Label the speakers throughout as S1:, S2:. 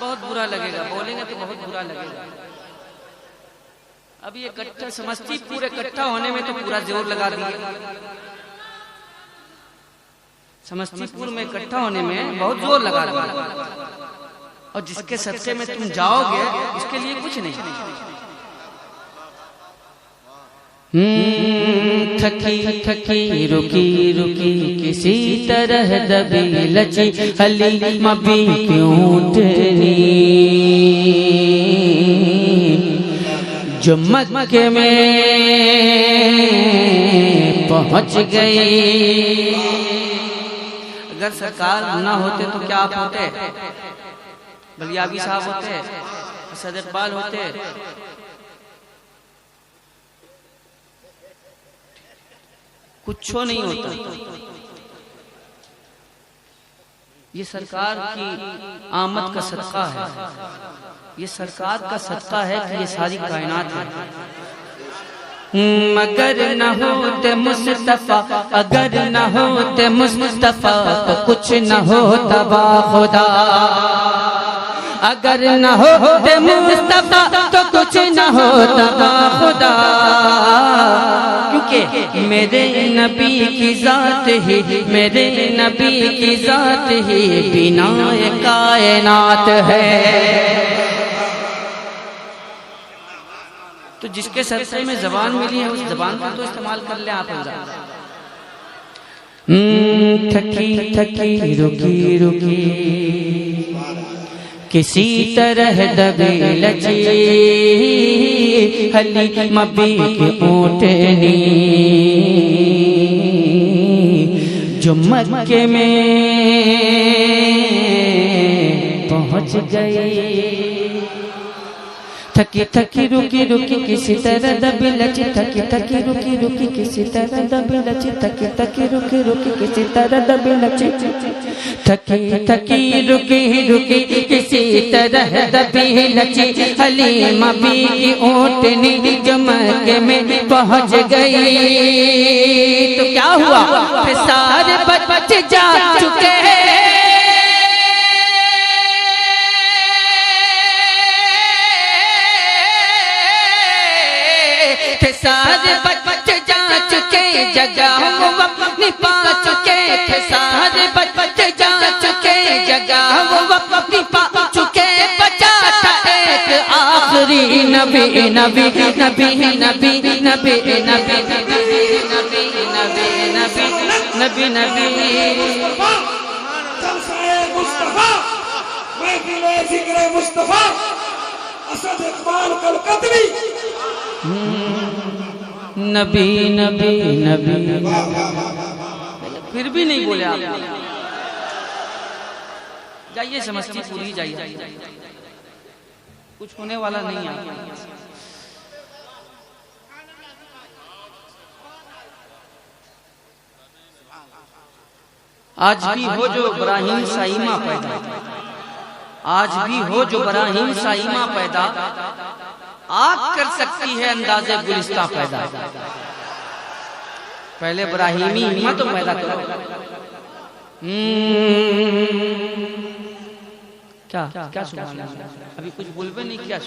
S1: بہت برا لگے گا، بولیں گے تو بہت برا لگے گا. اب یہ اکٹھا سمستی پور اکٹھا ہونے میں تو پورا زور لگا دیے. سمستی پور میں اکٹھا ہونے میں بہت زور لگا دیا، اور جس کے صدقے میں تم جاؤ گے اس کے لیے کچھ نہیں.
S2: تھکی تھکی رکی رکی کسی طرح دبی لچی حلیم بھی کیوں تیری، جو مکے میں پہنچ گئی.
S1: اگر سرکار نہ ہوتے تو کیا آپ ہوتے؟ بلیابی صاحب ہوتے، اسد اقبال ہوتے. کچھ نہیں ہوتا. یہ سرکار کی آمد کا صدقہ ہے، یہ سرکار کا صدقہ ہے کہ یہ ساری کائنات ہے.
S2: مگر نہ ہوتے مصطفیٰ، اگر نہ ہوتے مصطفیٰ تو کچھ نہ ہوتا با خدا. اگر نہ ہوتے مصطفیٰ تو کچھ نہ ہوتا با خدا. کیونکہ میرے نبی کی ذات ہی، میرے نبی کی ذات ہی بنا کائنات ہے.
S1: تو جس کے صدقے میں زبان ملی ہے اس زبان کو تو استعمال کر لیں آپ.
S2: تھکی تھکی رکی رکی کسی طرح دبی لچی حلیم بھی کی اونٹنی، جو مکے میں پہنچ گئی. تھکی تھکی رکی رکی کسی طرح دبی لچی، تھکی تھکی رکی رکی کسی طرح دبی لچی، تھکی تھکی رکی رکی کسی طرح دبی لچی، تھکی تھکی رکی رکی کسی طرح دبی لچی حلیم بھی کی اونٹنی جو مکے میں پہنچ گئی. تو کیا ہوا؟ سارے بچے جا چکے ہیں، سارے بچے جا چکے جگہ وہ اپنی پا چکے تھے. سارے بچے جا چکے جگہ وہ اپنی پا چکے. بچا تھا ایک آخری نبی نبی نبی نبی نبی نبی نبی نبی نبی نبی
S3: مصطفیٰ محفل ذکر مصطفیٰ اسد اقبال کلکتوی
S2: نبی نبی نبی.
S1: پھر بھی نہیں بولے آپ. جائیے سمستی پور ہی جائیے، کچھ ہونے والا نہیں ہے. آج بھی ہو جو ابراہیم سائمہ پیدا، آج بھی ہو جو ابراہیم سائمہ پیدا، آگ کر سکتی ہے انداز گلستہ پیدا. پہلے ابراہیمی ہمت تو پیدا کرو. کیا سبحان اللہ، ابھی کچھ بولوے نہیں کیا.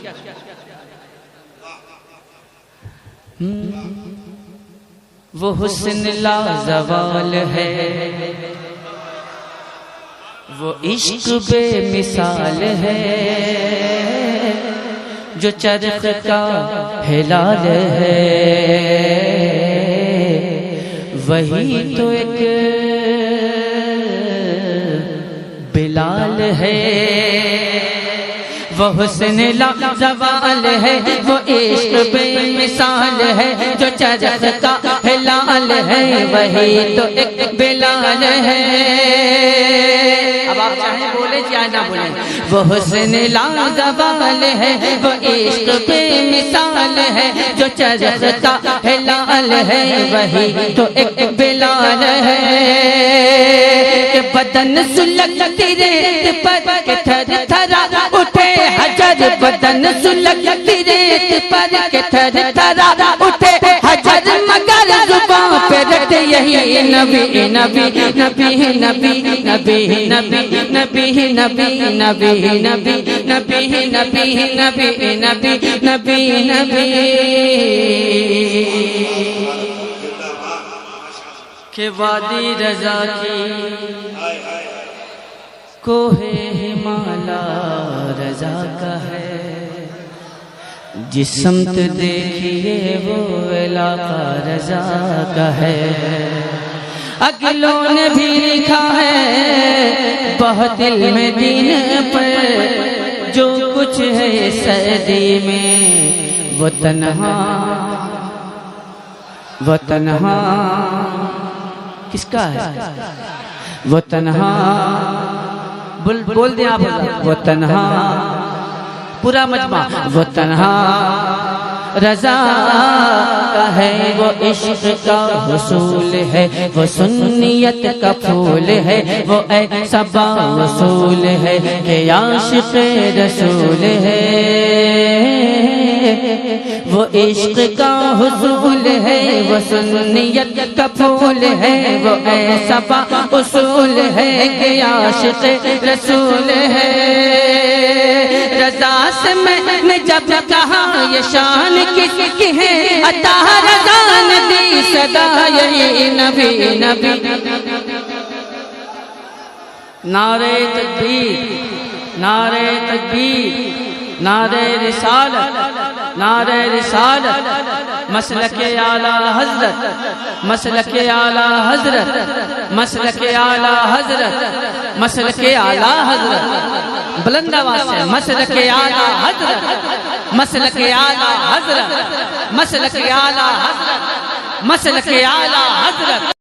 S2: وہ حسن لا زوال ہے، وہ عشق بے مثال ہے، جو چرخ کا ہلال ہے وہی تو ایک بلال ہے. وہ حسن لا زوال ہے، وہ عشق بے مثال ہے، جو چرخ کا ہلال ہے وہی تو ایک بلال ہے. اب آپ چاہیں بولے چاہے نہ بولے. وہ حسن لا زوال ہے، وہ عشق بے مثال ہے، جو چرخ کا ہلال ہے وہی تو ایک بلال ہے. کہ بدن سلگتی ریت پر کہ تھر تھرا اٹھے حجر، بدن سلگتی ریت پر کہ تھر تھرا اٹھے حجر، مگر زبان پہ رٹے یہی نبی نبی نبی نبی نبی نبی نبی نبی نبی نبی نبی نبی نبی نبی نبی نبی کہ وادی رضا کی کوہ ہمالا رضا کا ہے، جس سمت دیکھیے وہ علاقہ رضا کا ہے۔ اگلوں نے بھی لکھا ہے بہت علم دین پر، جو کچھ ہے سعدی میں وہ تنہا کس کا ہے؟ وہ تنہا بول دیں آپ، وہ تنہا پورا مجمع، وہ تنہا رضا کا ہے، وہ عشق کا حصول ہے، وہ سنیت کا پھول ہے، وہ ایسا باوصول ہے کہ عاشق رسول ہے، وہ عشق کا حصول ہے، وہ سنیت کا پھول ہے، وہ ایسا باوصول ہے کہ عاشق رسول ہے۔ رضا سے میں نے جب کہا یہ شان کس کی ہے، عطا رضا نے دی صدا یہی نبی نبی۔ نعرہ تکبیر، نعرہ تکبیر، نعرہ رسالت، نعرہ رسالت، مسلک اعلیٰ حضرت، مسلک اعلیٰ حضرت، مسلک اعلیٰ حضرت، مسلک اعلیٰ حضرت، بلند آواز سے مسلک اعلیٰ حضرت، مسلک اعلیٰ حضرت، مسلک اعلیٰ حضرت، مسلک اعلیٰ حضرت۔